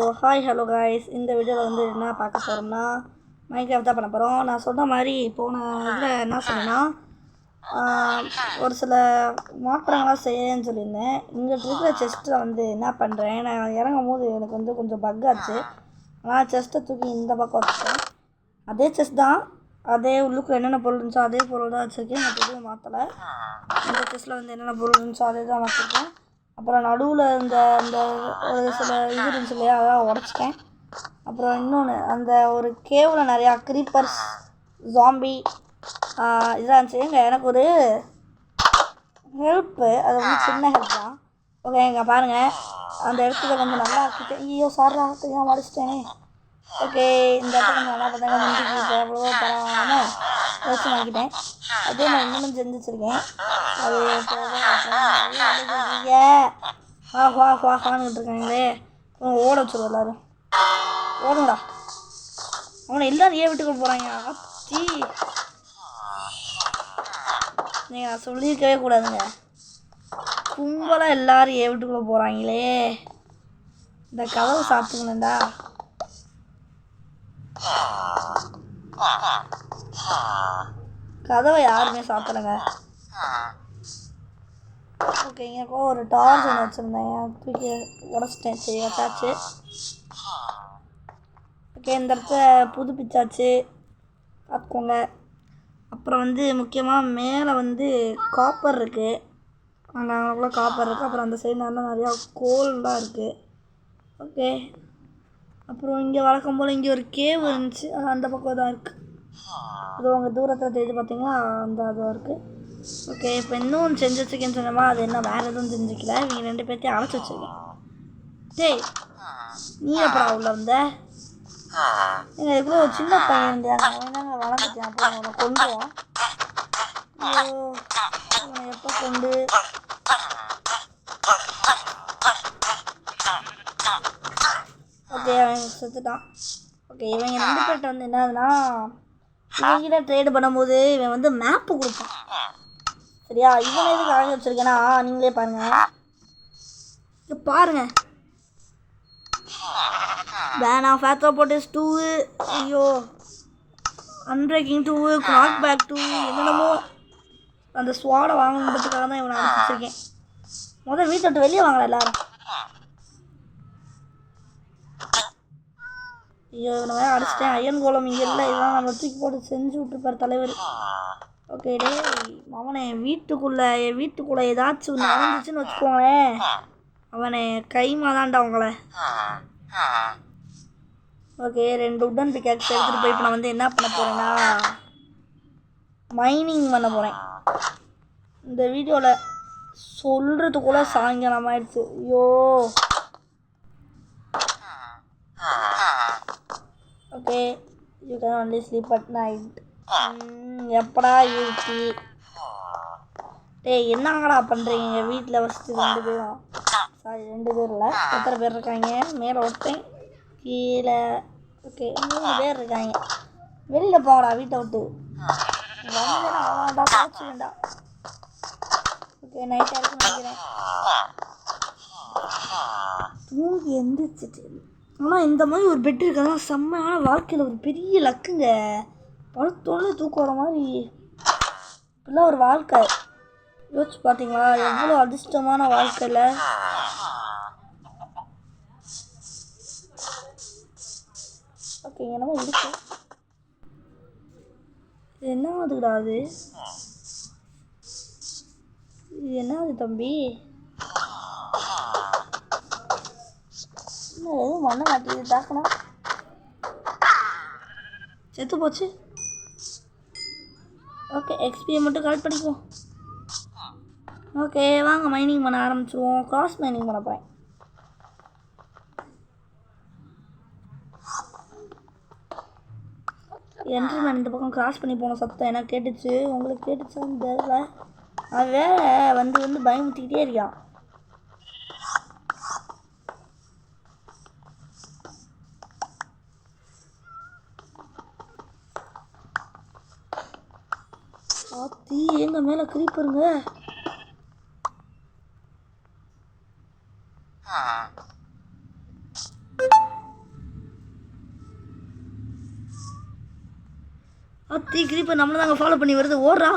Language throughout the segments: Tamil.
Hi hello guys. இந்த வீடியோவில் வந்து என்ன பார்க்க போகிறோம்னா மைன்கிராஃப்ட் தான் பண்ண போகிறோம். நான் சொன்ன மாதிரி போன இதில் என்ன சொன்னேன்னா ஒரு சில மாற்றங்களாக செய்யன்னு சொல்லியிருந்தேன். இங்கே இருக்கிற செஸ்ட்டில் வந்து என்ன பண்ணுறேன், நான் இறங்கும் போது எனக்கு வந்து கொஞ்சம் பக் ஆச்சு. ஆனால் செஸ்ட்டை தூக்கி இந்த பக்கம் வச்சுட்டேன். அதே செஸ்ட் தான், அதே உள்ளுக்குள்ள என்னென்ன பொருள் இருந்துச்சோ அதே பொருள் தான் வச்சுருக்கேன். நான் எதுவும் மாற்றலை. இந்த செஸ்ட்டில் வந்து என்னென்ன பொருள் இருந்துச்சோ அதே தான் வச்சுருக்கேன். அப்புறம் நடுவில் இந்த ஒரு சில இது இருந்துச்சு இல்லையா, அதெல்லாம் உடச்சிட்டேன். அப்புறம் இன்னொன்று, அந்த ஒரு கேவில் நிறையா க்ரீப்பர்ஸ், ஜாம்பி இதெல்லாம் இருந்துச்சு. எனக்கு ஒரு ஹெல்ப்பு, அது வந்து சின்ன ஹெல்ப் தான். ஓகே, இங்கே பாருங்கள், அந்த இடத்துல கொஞ்சம் நல்லா ஆக்கிட்டேன். ஐயோ சாரா தெரியாமல் அடிச்சிட்டேனே. ஓகே, இந்த இடத்துல கொஞ்சம் நல்லா பார்த்தாங்க, முந்திக்கு எவ்வளவோ பரவாயில்லாமல் வச்சு ஆக்கிட்டேன். அதே நான் இன்னொன்று செஞ்சு வச்சுருக்கேன். அது வான்னு இருக்காங்களே, ஓட வச்சுருவோம் எல்லோரும். ஓடுங்கடா, அவனை எல்லோரும் ஏன் வீட்டுக்குள்ள போகிறாங்க. ஆச்சி, நீங்கள் நான் சொல்லியிருக்கவே கூடாதுங்க. கும்பலாக எல்லோரும் ஏன் வீட்டுக்குள்ளே போகிறாங்களே. இந்த கதவு சாப்பிட்டுங்களேண்டா. கதவை யாருமே சாப்பிடலைங்க. ஓகே, எனக்கு ஒரு டார்ச் ஒன்று வச்சுருந்தேன், தூக்கி உடச்சிட்டேன். சரி, வச்சாச்சு. ஓகே, இந்த இடத்த புதுப்பிச்சாச்சு, பார்த்துக்கோங்க. அப்புறம் வந்து முக்கியமாக மேலே வந்து காப்பர் இருக்குது, அங்கே காப்பர் இருக்குது. அப்புறம் அந்த சைடு நிறையா கோல்லாம் இருக்குது. ஓகே, அப்புறம் இங்கே வழக்கம் போல் இங்கே ஒரு கேவ் இருந்துச்சு, அந்த பக்கம் தான் இருக்குது. அது உங்கள் தூரத்தில் தெரிஞ்சு பார்த்தீங்கன்னா அந்த அதுவாக இருக்குது. ஓகே, இப்போ இன்னும் செஞ்சு வச்சுருக்கேன்னு சொன்னோமா, அது என்ன வேறு எதுவும் செஞ்சுக்கல. இவங்க 2 பேர்த்தையும் அழைச்சி வச்சுருக்கேன். டேய், நீ எப்படா உள்ள வந்த? எங்கள் இவ்வளோ ஒரு சின்ன பையன் இருந்தாங்க, அவன் தாங்க வளர்ந்துட்டேன். அப்புறம் அவனை கொண்டுவான். ஐயோ, அவனை எப்போ கொண்டு ஓகே, அவன் செத்துட்டான். ஓகே, இவங்க 2 பேர்கிட்ட வந்து என்னதுன்னா, இவங்கிட்ட ட்ரேடு பண்ணும்போது இவன் வந்து மேப்பு கொடுப்பான். சரியா, இவனை எதுக்கு அழகி வச்சுருக்கேன்னா, நீங்களே பாருங்கள். இங்கே பாருங்கள், வேணா ஃபேத்தோ போட்டஸ் 2, ஐயோ அன்பிரேக்கிங் 2, கிராக் பேக் 2, என்னென்னமோ. அந்த ஸ்வாடை வாங்கணுன்றதுக்காக தான் இவனை அழைச்சி வச்சுருக்கேன். முதல் வீட்டை விட்டு வெளியே வாங்கலாம் எல்லாரும். ஐயோ, இவனை வேறு அடிச்சிட்டேன். அயன் கோலம் இங்கே இல்லை, இதெல்லாம் நம்ம தூக்கி போட்டு செஞ்சு விட்டுருப்பார் தலைவர். ஓகே, டே அவனை வீட்டுக்குள்ளே ஏதாச்சும் ஒன்று நடந்துச்சுன்னு வச்சுக்கோங்களேன், அவனை கைமாதான்டா உங்களை. ஓகே, 2 உடன் பிக்காக்ஸ் எடுத்துகிட்டு போய் இப்போ நான் வந்து என்ன பண்ண போகிறேன்னா, மைனிங் பண்ண போகிறேன். இந்த வீடியோவில் சொல்கிறதுக்குள்ளே சாயங்காலம் ஆயிடுச்சு. ஐயோ, okay, you can only sleep at night. எப்படா இருக்கு? டேய், என்னங்கடா பண்ணுறீங்க எங்கள் வீட்டில்? ஃபஸ்ட்டு 2 பேரும், சாரி 2 பேர் இல்லை, எத்தனை பேர் இருக்காங்க? மேலே ஒருத்தன், கீழே. ஓகே, 3 பேர் இருக்காங்க. வெளியில் போங்கடா வீட்டை விட்டு. வந்தேன்னா அவ்வளோடா போச்சு வேண்டாம். ஓகே, நைட்டாக இருக்குன்னு நினைக்கிறேன். தூங்கி எந்திரிச்சிட்டு. ஆனால் இந்த மாதிரி ஒரு பெட் இருக்கிறதா செம்மையான வாழ்க்கையில் ஒரு பெரிய லக்குங்க. படுத்தோன்னு தூக்கம் வர மாதிரி இப்படிலாம் ஒரு வாழ்க்கை யோசிச்சு பார்த்தீங்களா? எவ்வளோ அதிர்ஷ்டமான வாழ்க்கையில். ஓகே, என்னமோ இருக்கு. இது என்ன ஆகுதுடா? அது இது என்ன ஆகுது தம்பி? இன்னும் எதுவும் பண்ண மாட்டேங்குது. தாக்கணும், செத்து போச்சு. ஓகே, எக்ஸ்பியை மட்டும் கலெக்ட் பண்ணிக்குவோம். ஓகே, வாங்க மைனிங் பண்ண ஆரம்பிச்சிடுவோம். கிராஸ் மைனிங் பண்ண போகிறேன். என்ட்ரிமேன் இந்த பக்கம் கிராஸ் பண்ணி போன சத்தம் எனக்கு கேட்டுச்சு. உங்களுக்கு கேட்டுச்சான்னு தெரியல. அவன் வேற வந்து பயமுத்திக்கிட்டே இருக்கான். ஆத்தி, எங்க மேலே கிரீப்பருங்க. அத்தி கிரீப்பர் நம்மளை தாங்க ஃபாலோ பண்ணி வருது. ஓடுறா.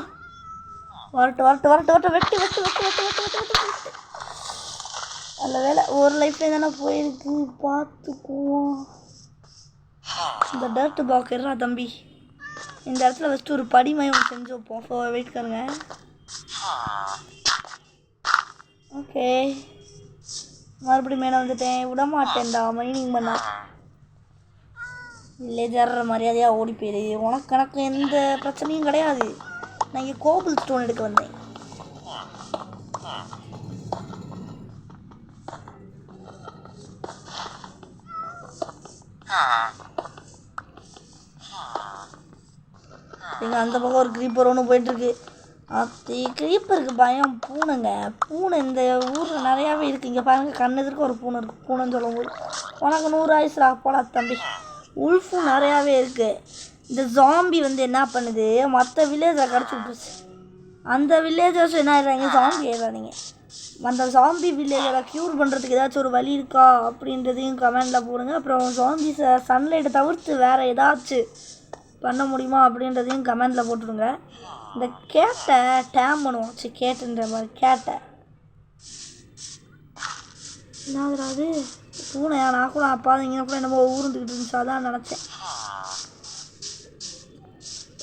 வரட்டு வரட்டு வரட்டு வரட்டு வெட்டு வெட்டு வெட்டு வெட்டு வெட்டு வெட்டு வெட்டு வெட்டு. நல்ல வேலை ஒரு லைஃப்லேயே தானே போயிருக்கு. பார்த்துக்குவோம். இந்த டர்ட்டு பாக் இருறா தம்பி. இந்த இடத்துல வச்சுட்டு ஒரு படிமயம் செஞ்சு வைப்போம். ஸோ வெயிட் பண்ணுங்க. ஓகே மறுபடியும் மேலே வந்துட்டேன். விட மாட்டேன்டா மைனிங் பண்ணா. வில்லேஜர் மரியாதையாக ஓடி போயிடு. உனக்கு எனக்கு எந்த பிரச்சனையும் கிடையாது. நான் இங்கே கோபிள் ஸ்டோன் எடுக்க வந்தேன். இங்கே அந்த பக்கம் ஒரு க்ரீப்பர் ஒன்று போயிட்டுருக்கு. அது க்ரீப்பருக்கு பயம் பூனைங்க. பூனை இந்த ஊரில் நிறையாவே இருக்குது. இங்கே பாருங்கள் கண்ணு எதிர்க்க ஒரு பூனை இருக்குது. பூனைன்னு சொல்லும்போது உனக்கு 100 ஆயுசுரா போடா தம்பி. உல்ஃபும் நிறையாவே இருக்குது. இந்த ஜாம்பி வந்து என்ன பண்ணுது, மற்ற வில்லேஜை கடிச்சு விட்டுருச்சு. அந்த வில்லேஜர்ஸ் என்ன ஆயிடுறாங்க, ஜாம்பி ஆயிடுறாங்க. அந்த ஜாம்பி வில்லேஜரை க்யூர் பண்ணுறதுக்கு ஏதாச்சும் ஒரு வழி இருக்கா அப்படின்றதையும் கமெண்டில் போடுங்க. அப்புறம் ஜாம்பி சன்லைட்டை தவிர்த்து வேறு ஏதாச்சும் பண்ண முடியுமா அப்படின்றதையும் கமெண்டில் போட்டுடுங்க. இந்த கேட்டை டேம் பண்ணுவோம். சரி கேட்டுன்ற மாதிரி கேட்டை என்னது பூனையா? நான் கூட அப்பாதிங்கன்னா கூட என்னமோ ஊர்ந்துக்கிட்டு இருந்துச்சு, அதான் நினச்சேன்.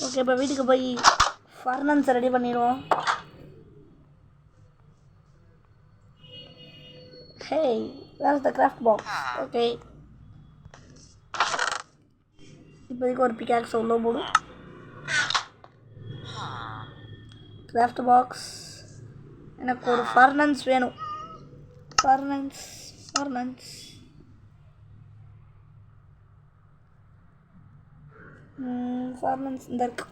ஓகே இப்போ வீட்டுக்கு போய் ஃபர்னன்ஸை ரெடி பண்ணிடுவோம். ஹே வேர் த கிராஃப்ட் பாக்ஸ். ஓகே இப்போதைக்கு ஒரு பிக்காக்ஸ் உள்ள போடும். Craft box. எனக்கு ஒரு ஃபர்னன்ஸ் வேணும். ஃபர்னன்ஸ் ஃபர்னன்ஸ் ஃபர்னன்ஸ் இந்த இருக்கு.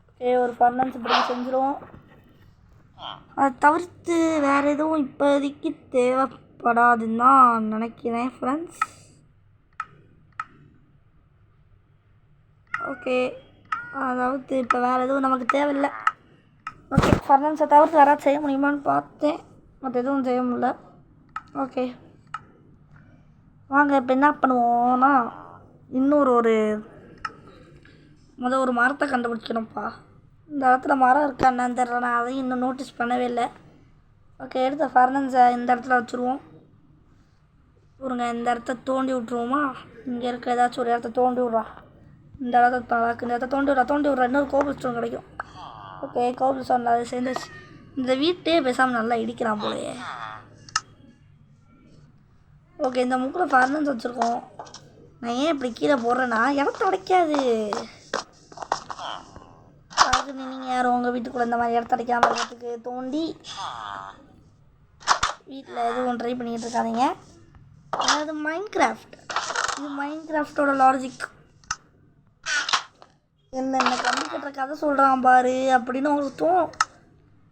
ஓகே ஒரு ஃபர்னன்ஸ் இப்படி செஞ்சுருவோம். அதை தவிர்த்து வேறு எதுவும் இப்போதைக்கு தேவைப்படாதுன்னு தான் நினைக்கிறேன் ஃப்ரெண்ட்ஸ். ஓகே அதாவது இப்போ வேறு எதுவும் நமக்கு தேவையில்லை. ஓகே ஃபர்னன்ஸை தவிர்த்து யாராவது செய்ய முடியுமான்னு பார்த்தேன், மற்ற எதுவும் செய்ய முடியல. ஓகே வாங்க இப்போ என்ன பண்ணுவோன்னா இன்னொரு ஒரு மரத்தை கண்டுபிடிக்கணும்ப்பா. இந்த இடத்துல மரம் இருக்கா என்னன்னு தெரியல, நான் அதையும் இன்னும் நோட்டீஸ் பண்ணவே இல்லை. ஓகே எடுத்த ஃபர்னன்ஸை இந்த இடத்துல வச்சுருவோம். ஒருங்க இந்த இடத்த தோண்டி விட்ருவோமா? இங்கே இருக்க ஏதாச்சும் ஒரு இடத்த தோண்டி விட்றா. இந்த இடத்த தோண்டி விட்றா இன்னொரு கோபிள் ஸ்டோன் கிடைக்கும். ஓகே கோபிள் ஸ்டோன் அது சேர்ந்துச்சு. இந்த வீட்டே பேசாமல் நல்லா இடிக்கிறான் போலையே. ஓகே இந்த முக்கில் ஃபர்னன்ஸ் வச்சுருக்கோம். நான் ஏன் இப்படி கீழே போடுறேன்னா இடத்த உடைக்காது. அதுக்கு நீங்கள் யாரும் உங்கள் வீட்டுக்குள்ளே இந்த மாதிரி இடத்த அடைக்காமல் இருக்கிறதுக்கு தோண்டி வீட்டில் எதுவும் ட்ரை பண்ணிக்கிட்டு இருக்காதீங்க. அதாவது மைன்கிராஃப்ட், இது மைன்கிராஃப்டோட லாஜிக். என்ன கம்பி கட்டுற கதை சொல்கிறான் பாரு அப்படின்னு உங்களுக்கு தோணும்,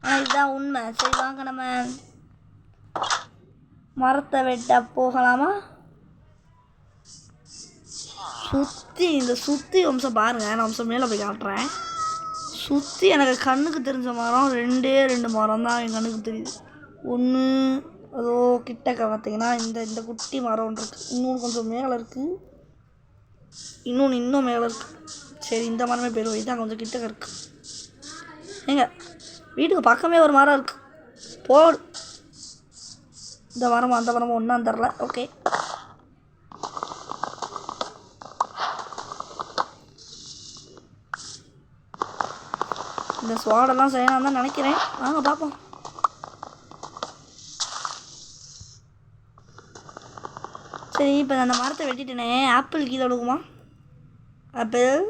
ஆனால் இதுதான் உண்மை. சரி வாங்க நம்ம மரத்தை வெட்ட போகலாமா? சுற்றி வம்சம் பாருங்கள். நான் வம்சம் மேலே போய் காட்டுறேன். சுற்றி எனக்கு கண்ணுக்கு தெரிஞ்ச மரம் 2 மரம் தான் என் கண்ணுக்கு தெரியுது. ஒன்று அதோ கிட்டக்க பார்த்தீங்கன்னா இந்த குட்டி மரம் ஒன்று இருக்குது. இன்னொன்று கொஞ்சம் மேலே இருக்குது, இன்னொன்று இன்னும் மேலே இருக்குது. சரி இந்த மரமே போயிடுவோம், இதுதான் கொஞ்சம் கிட்டக்க இருக்குது. ஏங்க வீட்டுக்கு பக்கமே ஒரு மரம் இருக்குது போடு. இந்த மரமும் அந்த மரமும் ஒன்றான்னு தரல. ஓகே இந்த ஸ்வாடெல்லாம் செய்யலாம் தான் நினைக்கிறேன். வாங்க பார்ப்போம். சரி இப்போ அந்த மரத்தை வெட்டிட்டேனே, ஆப்பிள் கீழே விழுகுமா? ஆப்பிள்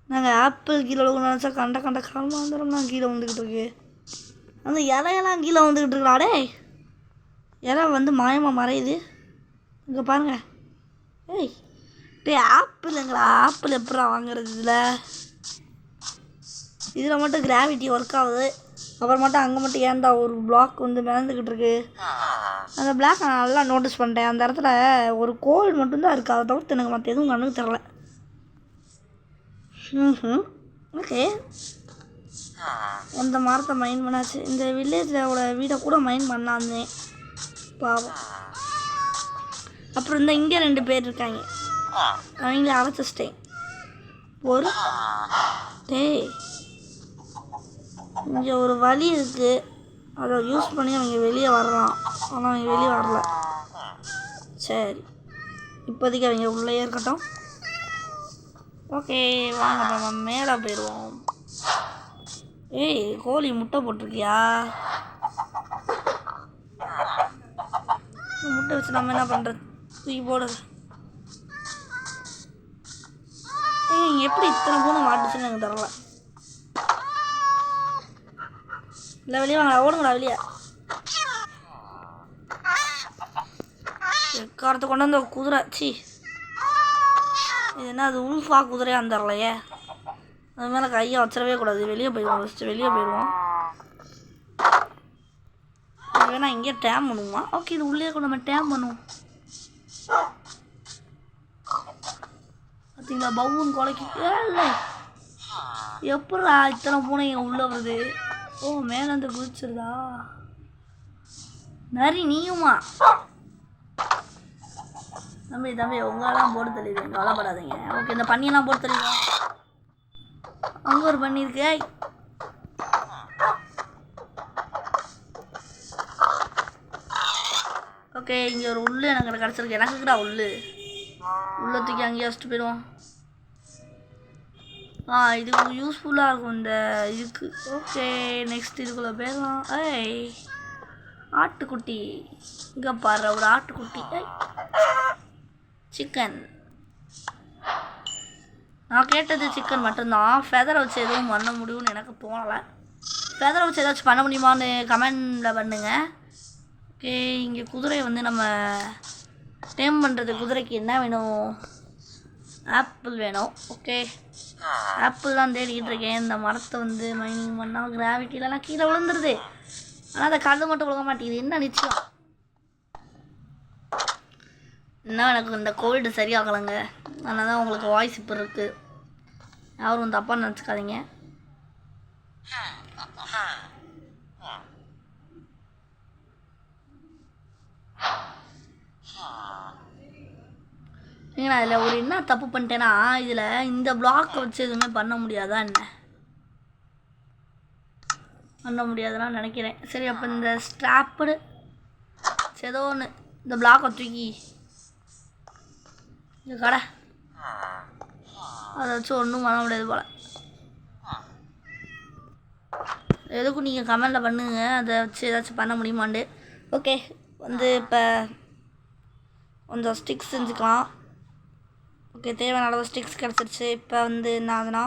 நாங்கள் ஆப்பிள் கீழே விழுகணும்னு நினச்சா கண்ட காலமாக வந்துடும். நான் கீழே வந்துக்கிட்டு இருக்கு. அந்த இலையெல்லாம் கீழே வந்துக்கிட்டு இருக்கலாடே. இலை வந்து மாயமாக மறையுது. இங்கே பாருங்கள். ஏய் டே ஆப்பிளுங்களா? ஆப்பிள் எப்படா வாங்குறது? இதில் மட்டும் கிராவிட்டி ஒர்க் ஆகுது. அப்புறம் மட்டும் அங்கே மட்டும் ஏன்டா ஒரு பிளாக் வந்து மிதந்துக்கிட்டு இருக்கு? அந்த பிளாக் நான் நல்லா நோட்டீஸ் பண்ணிட்டேன். அந்த இடத்துல ஒரு கோல் மட்டும்தான் இருக்குது, அதை தவிர்த்து எனக்கு மற்ற எதுவும் கண்ணுக்கு தரல. ஓகே அந்த மரத்தை மைண்ட் பண்ணாச்சு. இந்த வில்லேஜோட வீடை கூட மைண்ட் பண்ணாந்தேன் பாவம். அப்புறம் இங்கே 2 பேர் இருக்காங்க, அவங்கள அழைச்சிட்டேன். ஒரு டேய் இங்கே ஒரு வழி இருக்குது, அதை யூஸ் பண்ணி அவங்க வெளியே வரலாம். ஆனால் அவங்க வெளியே வரல. சரி, இப்போதைக்கு அவங்க உள்ளே இருக்கட்டும். ஓகே, வாங்க நம்ம மேலே போயிடுவோம். ஏய், கோழி முட்டை போட்டிருக்கியா? முட்டை வச்சு நம்ம என்ன பண்ணுறது? தூக்கி போடுறது. ஏய், இங்கே எப்படி இத்தனை பூனை மாட்டுச்சுன்னு எனக்கு தரல. இல்லை, வெளியே வாங்கடா, ஓடுங்கடா வெளியே. எக்காரத்தை கொண்டு வந்த குதிரை. சி, இது என்ன, அது உல்ஃபா குதிரையான்னு தரலையே. அது மேலே கையை வச்சிடவே கூடாது. வெளியே போயிடுவோம், ஃபஸ்ட்டு வெளியே போயிடுவோம். இது வேணா இங்கேயே டேம் பண்ணுவோமா? ஓகே, இது உள்ளே கூட நம்ம டேம் பண்ணுவோம். பார்த்தீங்களா, பவுன் கொலைக்கு இல்லை. எப்படா இத்தனை பூனைங்க உள்ளே வருது? ஓ, மேலே வந்து குதிச்சிருதா? நரி நீயுமா? தம்பி தம்பி, உங்களெல்லாம் போட்டு தெளிவுங்க, கவலைப்படாதீங்க. ஓகே, இந்த பண்ணியெல்லாம் போட்டு தெளிவோம். அங்கே ஒரு பண்ணி இருக்கு. ஓகே, இங்கே ஒரு உள்ளு எனக்கு கிடச்சிருக்கு. எனக்குடா உள்ளு தூக்கி அங்கேயே வச்சுட்டு போயிடுவோம். இதுக்கு யூஸ்ஃபுல்லாக இருக்கும் இந்த இதுக்கு. ஓகே, நெக்ஸ்ட் இதுக்குள்ளே போயிடலாம். ஏய், ஆட்டுக்குட்டி இங்கே பாரு, ஒரு ஆட்டுக்குட்டி. சிக்கன். நான் கேட்டது சிக்கன் மட்டும்தான். ஃபெதரை வச்சு எதுவும் பண்ண முடியும்னு எனக்கு தோணலை. ஃபெதரை வச்சு ஏதாச்சும் பண்ண முடியுமான்னு கமெண்டில் பண்ணுங்கள். ஓகே, இங்கே குதிரையை வந்து நம்ம டேம் பண்ணுறது. குதிரைக்கு என்ன வேணும்? ஆப்பிள் வேணும். ஓகே, ஆப்பிள் தான் தேடிக்கிட்டு இருக்கேன். இந்த மரத்தை வந்து மைனிங் பண்ணால் கிராவிட்டிலலாம் கீழே விழுந்துருது. ஆனால் அதை கல் மட்டும் விழுக மாட்டேங்குது. என்ன நிச்சயம்? இன்னும் எனக்கு இந்த கோல்டு சரியாகலைங்க. அதனால தான் உங்களுக்கு வாய்ஸ் இப்போ இருக்குது. யாரும் தப்பாக நினச்சிக்காதீங்க. ஏன்னா இதில் ஒரு என்ன தப்பு பண்ணிட்டேன்னா, இதில் இந்த பிளாக்கை வச்சு எதுவுமே பண்ண முடியாதா என்ன? பண்ண முடியாதுன்னு நினைக்கிறேன். சரி, அப்போ இந்த ஸ்ட்ராப்புடு ஏதோ ஒன்று இந்த பிளாக்கை தூக்கி இந்த கடை அதை வச்சு ஒன்றும் பண்ண முடியாது போல். எதுக்கும் நீங்கள் கமெண்டில் பண்ணுங்க, அதை வச்சு ஏதாச்சும் பண்ண முடியுமாண்டு. ஓகே, வந்து இப்போ கொஞ்சம் ஸ்டிக்ஸ் செஞ்சுக்கலாம். ஓகே, தேவையான அளவு ஸ்டிக்ஸ் கிடச்சிருச்சு. இப்போ வந்து என்ன ஆகுதுன்னா,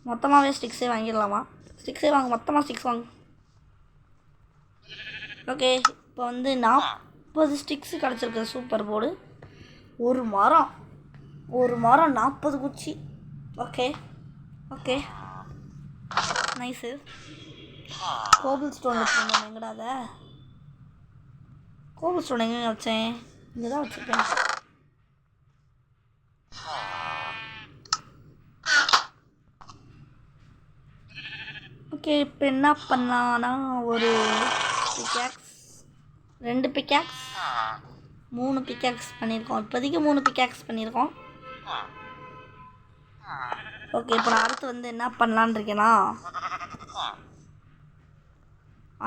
மொத்தமாகவே ஸ்டிக்ஸே வாங்கிடலாமா? ஸ்டிக்ஸே வாங்க, மொத்தமாக ஸ்டிக்ஸ் வாங்க. ஓகே, இப்போ வந்து 40 ஸ்டிக்ஸு கிடச்சிருக்கு. Super board. ஒரு மரம் 40 குச்சி. Okay okay, nice. Cobble stone வச்சுருந்தோம். எங்கடா அதை கோபிள் ஸ்டோன் எங்கே வச்சேன்? இங்கே தான் வச்சுருக்கேன். ஓகே, இப்போ என்ன பண்ணலான்னா, ஒரு பிக்காக்ஸ், 2 பிக்காக்ஸ், 3 பிக்காக்ஸ் பண்ணியிருக்கோம். இப்போதைக்கு 3 பிக்காக்ஸ் பண்ணியிருக்கோம். ஓகே, இப்போ நான் அடுத்து வந்து என்ன பண்ணலான்னு இருக்கேன்னா,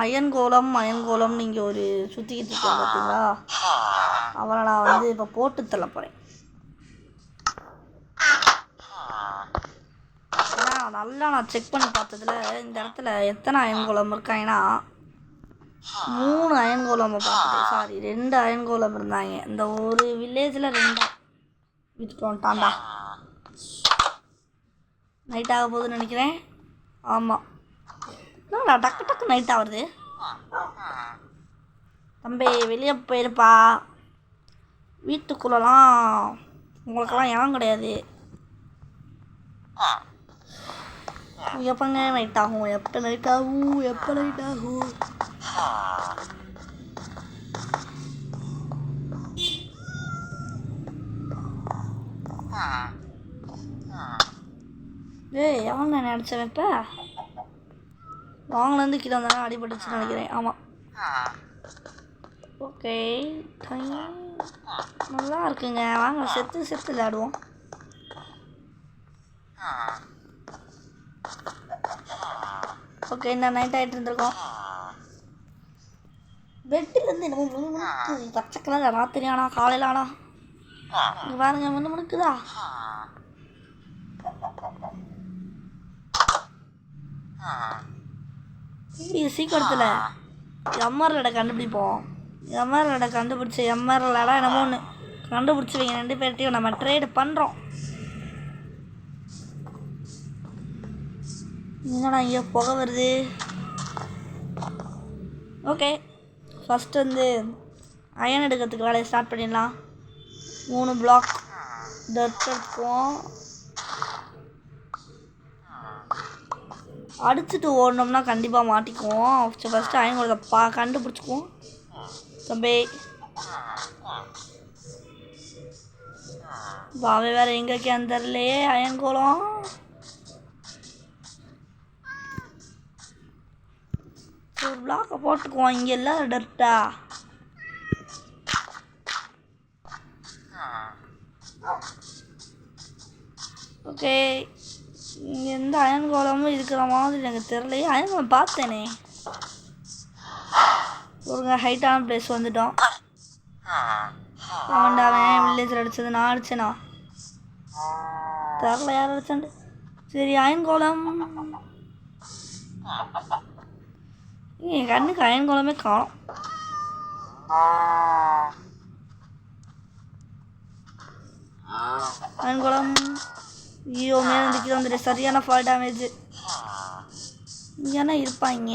அயன் கோலம் நீங்கள் ஒரு சுற்றிக்கிட்டு இருக்கேன் பார்த்தீங்களா, அவரை நான் வந்து இப்போ போட்டு தள்ள போகிறேன். ஏன்னா நல்லா நான் செக் பண்ணி பார்த்ததுல இந்த இடத்துல எத்தனை அயன் கோலம் இருக்காங்கன்னா, 3 அயன் கோலம் பார்த்துட்டேன். சாரி, 2 அயன் கோலம் இருந்தாங்க. இந்த ஒரு வில்லேஜில் 2 விட்டுட்டோம்ட்டாண்டா. நைட் ஆக போகுதுன்னு நினைக்கிறேன். ஆமாம், என்னடா டக்கு நைட் ஆகுது. தம்பி வெளியே போயிருப்பா, வீட்டுக்குள்ளலாம் உங்களுக்கெல்லாம் இடம் கிடையாது. எப்போங்க நைட் ஆகும்? எப்போ நைட் ஆகும்? ஏய், எவன் நான் நினச்சேன். இப்போ வாங்கிலேருந்து கீழே வந்தாலும் அடிபட்டுச்சுன்னு நினைக்கிறேன். ஆமாம். ஓகே, நல்லா இருக்குங்க. வாங்க செத்து விளையாடுவோம். ஓகே இந்த நைட் ஆகிட்டு இருந்திருக்கோம். பெட்டிலேருந்து என்னமோ முணுமுணுக்கு பச்சை கலர் ராத்திரி ஆனால் காலையில் ஆனால் இங்கே பாருங்க முணுமுணுக்குதா. இது சீக்கிரத்தில் எம்ஆர்எல்லை கண்டுபிடிப்போம். எம்ஆர்எல்லை கண்டுபிடிச்சி எம்ஆர்எல்லடா என்னமோ ஒன்று கண்டுபிடிச்சி வைங்க. 2 பேர்ட்டையும் நம்ம ட்ரேடு பண்ணுறோம். என்னடா இங்கே புகை வருது. ஓகே ஃபஸ்ட்டு வந்து அயன் எடுக்கிறதுக்கு வேலையை ஸ்டார்ட் பண்ணிடலாம். 3 பிளாக் டர்ட் எடுத்துக்குவோம். அடிச்சுட்டு ஓடணும்னா கண்டிப்பாக மாட்டிக்குவோம். ஃபஸ்ட்டு அயன் கொடுத்த கண்டுபிடிச்சிக்குவோம். தம்பி பாவே வேறு எங்கே இருக்கான்னு தெரிலையே. அயன்கோலம் ஒரு பிளாக்கை போட்டுக்குவோம். இங்கே இல்லை டர்ட்டா. ஓகே இங்கே எந்த அயன்கோலமும் இருக்கிற மாதிரி எனக்கு தெரியலையே. அயன்கோலம் பார்த்தேனே. ஒருங்க ஹைட்டான பிளேஸ் வந்துட்டோம். அவன் வில்லேஜில் அடித்தது நான் அடித்தேனா தெரில. யார் அடிச்சாண்டு. சரி அயன்கோலம் என் கண்ணுக்கு அயன்கோலமே காணும். அயன்கோலம் ஐயோ மேலே இருந்துக்கிட்டு வந்துட்டு சரியான ஃபால் டேமேஜ். இங்கேனா இருப்பாங்க.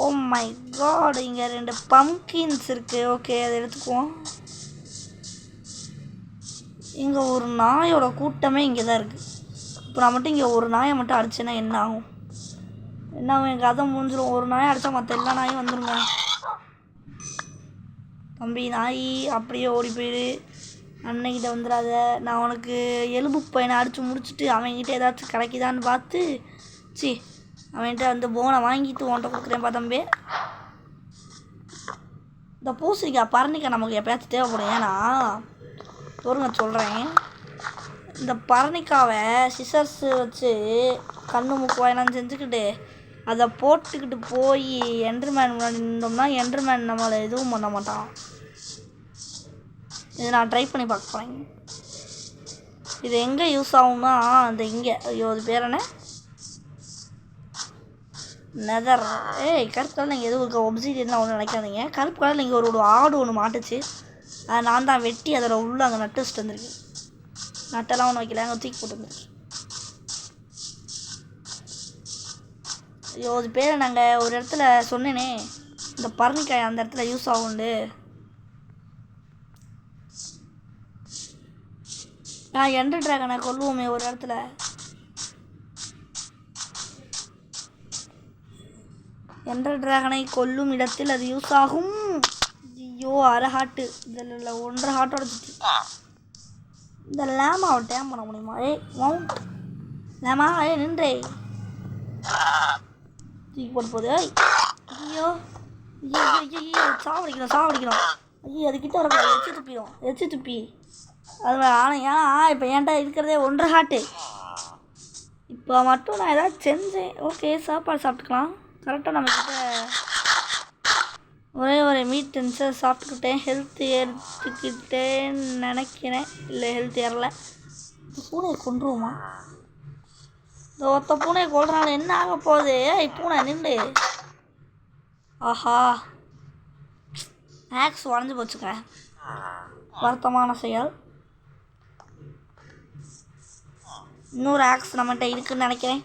ஓ மை காட் இங்கே 2 பம்கின்ஸ் இருக்குது. ஓகே அதை எடுத்துக்குவோம். இங்கே ஒரு நாயோட கூட்டமே இங்கே தான் இருக்குது. இப்போ நான் மட்டும் இங்கே ஒரு நாயை மட்டும் அடிச்சேன்னா என்ன ஆகும்? என்ன ஆகும்? என் கதை முடிஞ்சிடும். ஒரு நாயை அடித்தா மற்ற எல்லா நாயும் வந்துடுங்க. தம்பி நாய் அப்படியே ஓடி போயிடு. அன்னைக்கிட்ட வந்துடாத. நான் உனக்கு எலும்பு பையனை அடித்து முடிச்சுட்டு அவன்கிட்ட ஏதாச்சும் கிடைக்குதான்னு பார்த்து அவன்கிட்ட வந்து போனை வாங்கிட்டு உன்ட்ட கொடுக்குறேன்ப்பா தம்பி. இந்த பூசணிக்காய் பரணிக்காய் நமக்கு எப்பயாச்சும் தேவைப்படும். ஏன்னா பொறுங்க சொல்கிறேன். இந்த பரணிக்காவை சிசர்ஸ் வச்சு கண்ணு மூக்கு வாயெல்லாம் செஞ்சுக்கிட்டு அதை போட்டுக்கிட்டு போய் என்டர்மேன் முன்னாடி நின்றோம்னா என்டர்மேன் நம்மளை எதுவும் பண்ண மாட்டான். இது நான் ட்ரை பண்ணி பார்க்க போகிறேன். இது எங்கே யூஸ் ஆகும்னா அந்த இங்கே ஐயோ அது பேர் என்ன நெதர். கருப்பு கலரில் நீங்கள் எதுவும் இருக்க ஒப்சிடியன்லாம் ஒன்றும் நினைக்காதீங்க. கருப்பு கலரில் இங்கே ஒரு ஆடு ஒன்று மாட்டுச்சு. அதை நான் தான் வெட்டி அதில் உள்ள அங்கே நட்டு வச்சுட்டு வந்துருக்கேன். நட்டெல்லாம் ஒன்று வைக்கல, அங்கே தூக்கி போட்டு வந்துருக்கேன். ஐயோ அது பேர் நாங்கள் ஒரு இடத்துல சொன்னேனே இந்த பரணிக்காய் அந்த இடத்துல யூஸ் ஆகுண்டு. நான் எண்டர் ட்ராகனை கொல்லுவோமே ஒரு இடத்துல. எண்டர் ட்ராகனை கொல்லும் இடத்தில் அது யூஸ் ஆகும். ஐயோ அரை ஹார்ட்டு இதில் இல்லை 1.5 ஹார்ட்டோட சுற்றி. இந்த லேமாவை டேம் பண்ண முடியுமா? மவுண்ட் லேமா நின்றே தூக்கி போட்டு போகுது. ஐயோ ஐயோ ஐயோ சாவடிக்கணும். ஐயோ அதுக்கிட்ட வரக்கூடாது. எச்சு துப்பி அது ஆனால் ஏன்னா இப்போ ஏன்டா இருக்கிறதே 1.5 ஹார்ட்டு. இப்போ மட்டும் நான் ஏதாவது செஞ்சேன். ஓகே சாப்பாடு சாப்பிட்டுக்கலாம். கரெக்டாக நம்மக்கிட்ட ஒரே மீட் டென்ஸை சாப்பிட்டுக்கிட்டேன். ஹெல்த் எடுத்துக்கிட்டேன்னு நினைக்கிறேன். இல்லை ஹெல்த் ஏறல. பூனையை கொண்டுருவோமா? இந்த ஒத்த பூனையை கொள்றனால என்ன ஆக போகுது? பூனை நின்று. ஆஹா ஆக்ஸ் உடஞ்சி போச்சுக்க. வருத்தமான செயல். இன்னொரு ஆக்ஸ் நம்மகிட்ட இருக்குதுன்னு நினைக்கிறேன்.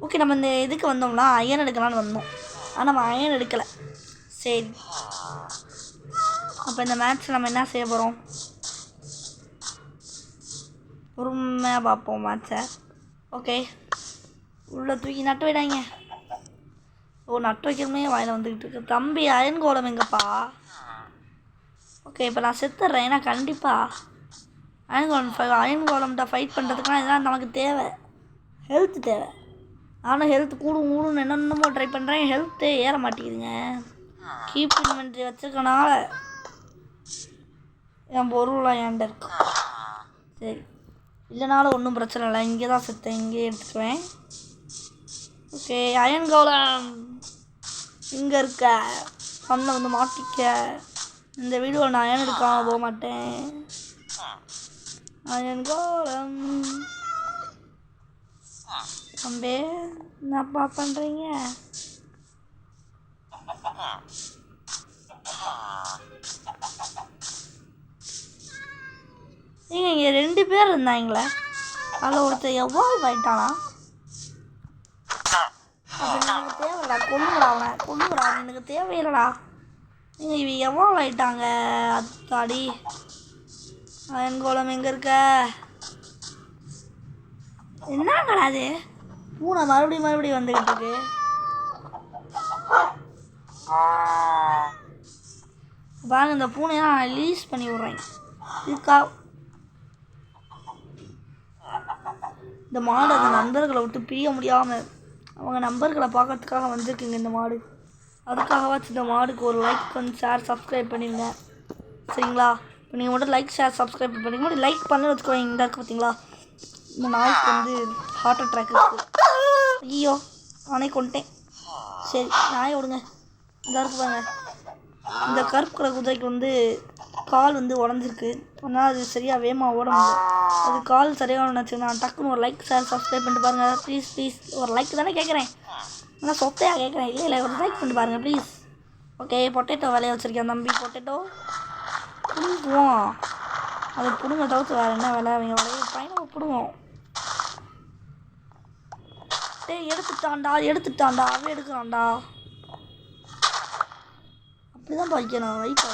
ஓகே நம்ம இந்த இதுக்கு வந்தோம்னா அயன் எடுக்கலான்னு வந்தோம். ஆனால் நம்ம அயன் எடுக்கலை. சரி அப்போ இந்த மேட்ச் நம்ம என்ன செய்ய போகிறோம்? பொறுமையாக பார்ப்போம் மேட்ச்சை. ஓகே உள்ளே தூக்கி நட்டு விடாங்க. நட்டு வைக்கிறமே வாயில் வந்துக்கிட்டு இருக்கு. தம்பி அயன் கோலம் எங்கப்பா? ஓகே இப்போ நான் செத்துட்றேன். ஏன்னா கண்டிப்பாக அயன் கோலம்கிட்ட ஃபைட் பண்ணுறதுக்குலாம் இதெல்லாம் நமக்கு தேவை. ஹெல்த் தேவை. நானும் ஹெல்த் கூடுன்னு என்னென்னமோ ட்ரை பண்ணுறேன். ஹெல்த்தே ஏற மாட்டேங்குதுங்க. கீப் இன்வென்ட்ரி வச்சுருக்கனால என் பொருள்லாம் என்கிட்ட இருக்கு. சரி, இல்லைனாலும் ஒன்றும் பிரச்சனை இல்லை. இங்கே தான் செத்தேன், இங்கே எடுத்துக்குவேன். ஓகே, அயன் கோலம் இங்கே இருக்க கண்ணில் வந்து மாட்டிக்க. இந்த வீடியோவில் நான் அயன் எடுக்காமல் போக மாட்டேன். அயன் கோலம் தம்பி என்னப்பா பண்ணுறீங்க? நீங்கள் இங்கே 2 பேர் இருந்தாங்களே, அதில் ஒருத்தர் எவால்வ் ஆகிட்டானா? அப்படி எனக்கு தேவையில்லடா, கொல்லுங்கடா அவனை, கொல்லுங்கடா, எனக்கு தேவையில்லடா. நீங்கள் இவ எவால்வ் ஆகிட்டாங்க. அத்தாடி, அயன் கோலம் எங்கே இருக்க? என்னங்கடா அது? பூனை மறுபடியும் வந்துக்கிட்டு இருக்கு. பாருங்க, இந்த பூனையை நான் ரிலீஸ் பண்ணி விட்றேன். இதுக்கா இந்த மாடு அந்த நண்பர்களை விட்டு பிரிய முடியாமல் அவங்க நண்பர்களை பார்க்கறதுக்காக வந்திருக்குங்க இந்த மாடு. அதுக்காகவாச்சும் இந்த மாடுக்கு ஒரு லைக் வந்து ஷேர் சப்ஸ்கிரைப் பண்ணிடுங்க, சரிங்களா? இப்போ நீங்கள் மட்டும் லைக் ஷேர் சப்ஸ்கிரைப் பண்ணிங்க மட்டும் லைக் பண்ணி வச்சுக்கோங்க. இந்த இருக்குது பார்த்தீங்களா, இந்த நாய்க்கு வந்து ஹார்ட் அட்டாக் இருக்குது. ஐயோ, நானே கொண்டுட்டேன். சரி, நாயை விடுங்க. இந்த இருக்கு பாருங்க, இந்த கருப்பு கலர் குதிரைக்கு வந்து கால் வந்து உடஞ்சிருக்கு. அதனால் அது சரியாக வேகமாக ஓட முடியும். அது கால் சரியாக நினச்சிங்கன்னா டக்குன்னு ஒரு லைக் ஷேர் சப்ஸ்கிரைப் பண்ணிட்டு பாருங்கள். ப்ளீஸ் ஒரு லைக் தானே கேட்குறேன், ஆனால் சொத்தையாக கேட்குறேன். இல்லை ஒரு லைக் பண்ணிட்டு பாருங்கள் ப்ளீஸ். ஓகே, பொட்டேட்டோ வேலையை வச்சுருக்கேன் தம்பி. பொட்டேட்டோ பிடுங்குவோம். அது பிடுங்க தவிர்த்து வேறு என்ன வேலை? அவங்க வேலையை பையனை பிடுவோம். எடுத்துட்டான்டா அவன் எடுக்கிறான்டா. அப்படிதான் வைக்கணும். வைப்பா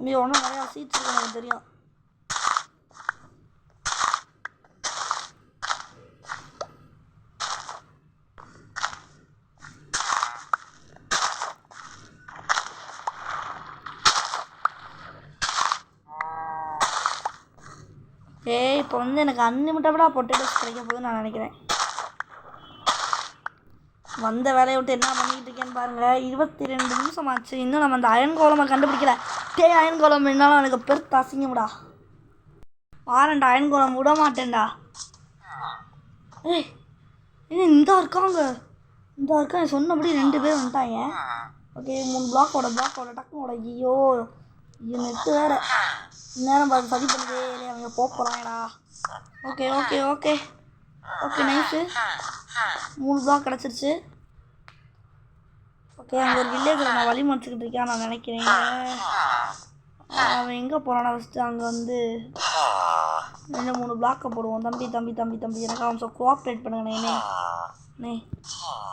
நீ ஒன்றும் நிறையா சீட்ஸ் இருக்கு எனக்கு தெரியும். இப்போ வந்து எனக்கு அன்லிமிட்டடாக பொட்டேட்டோஸ் கிடைக்க போகுதுன்னு நான் நினைக்கிறேன். வந்த வேலையை விட்டு என்ன பண்ணிக்கிட்டு இருக்கேன்னு பாருங்கள். 22 நிமிஷம் ஆச்சு, இன்னும் நம்ம அந்த அயன் கோலமை கண்டுபிடிக்கல. அயன் கோலம் என்னாலும் எனக்கு பெருத்து அசிங்கம்டா. பாருண்டா, அயன் கோலம் விட மாட்டேன்டா. இந்த இருக்காங்க சொன்னபடி 2 பேர் வந்துட்டாங்க. ஓகே, 3 பிளாக்கோட டக்குனோட. ஐயோ நெட்டு வேறு நேரம் பார்த்து சதி பண்ணுதே. இல்லையா அவங்க போகிறாங்கடா. ஓகே நைஸு, 3 பிளாக் கிடச்சிருச்சு. ஓகே, அங்கே ஒரு வில்லேஜில் நான் வழி மறைச்சிக்கிட்டு இருக்கேன் நான் நினைக்கிறேன். அவன் எங்கே போகிறானா? ஃபஸ்ட்டு அங்கே வந்து 2-3 பிளாக்கை போடுவோம். தம்பி எனக்கு அவன் கோஆப்ரேட் பண்ணுங்கண்ணே.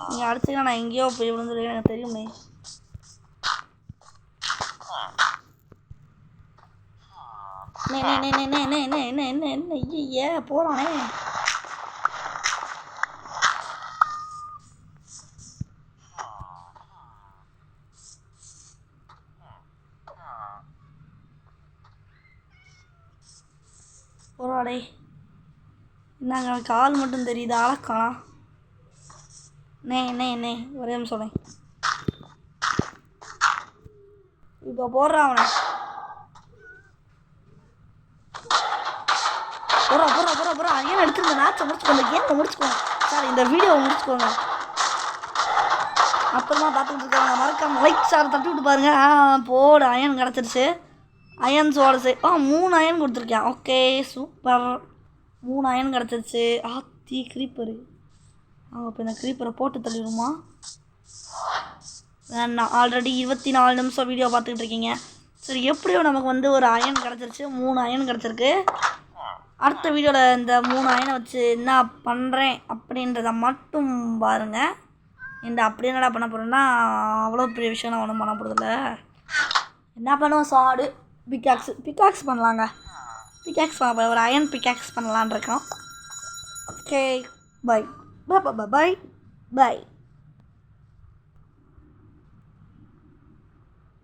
நீங்கள் அடிச்சிங்கன்னா நான் எங்கேயோ போய் விழுந்துருவேன், எனக்கு தெரியும்ண்ணே. என்ன ஐயே போகிறானே. போராடே, என்னங்க கால் மட்டும் தெரியுது, ஆளக்கானா. என்ன ஒரே சொல்லேன். இப்போ போடுறான் அவனை. போறா ஏன் எடுத்துருங்க. மேட்சை முடிச்சுக்கோங்க, கேமை முடிச்சுக்கோங்க. சார், இந்த வீடியோவை முடிச்சுக்கோங்க. அப்புறமா பார்த்துக்கிட்டு இருக்காங்க. மறக்காம லைக் ஷேர் தட்டி விட்டு பாருங்க. போடு, அயன் கிடச்சிருச்சு. அயன் சோடசு 3 அயன் கொடுத்துருக்கேன். Okay, super. 3 அயன் கிடச்சிருச்சு. ஆத்தி க்ரீப்பரு. இப்போ இந்த க்ரீப்பரை போட்டு தள்ளிடுமா? வேணாம், ஆல்ரெடி 24 நிமிஷம் வீடியோ பார்த்துக்கிட்டு இருக்கீங்க. சரி, எப்படியோ நமக்கு வந்து ஒரு அயன் கிடச்சிருச்சு. 3 அயன் கிடச்சிருக்கு. அடுத்த வீடியோவில் இந்த 3 அயனை வச்சு என்ன பண்ணுறேன் அப்படின்றத மட்டும் பாருங்கள். அப்படி என்னடா பண்ண போகிறேன்னா, அவ்வளோ பெரிய விஷயம் நான் ஒன்றும் பண்ண போகிறதில்ல. என்ன பண்ணுவோம், சாடு பிக்காக்ஸ் பண்ணலாங்க. ஒரு அயன் பிக்காக்ஸ் பண்ணலான் இருக்கோம். Okay, by.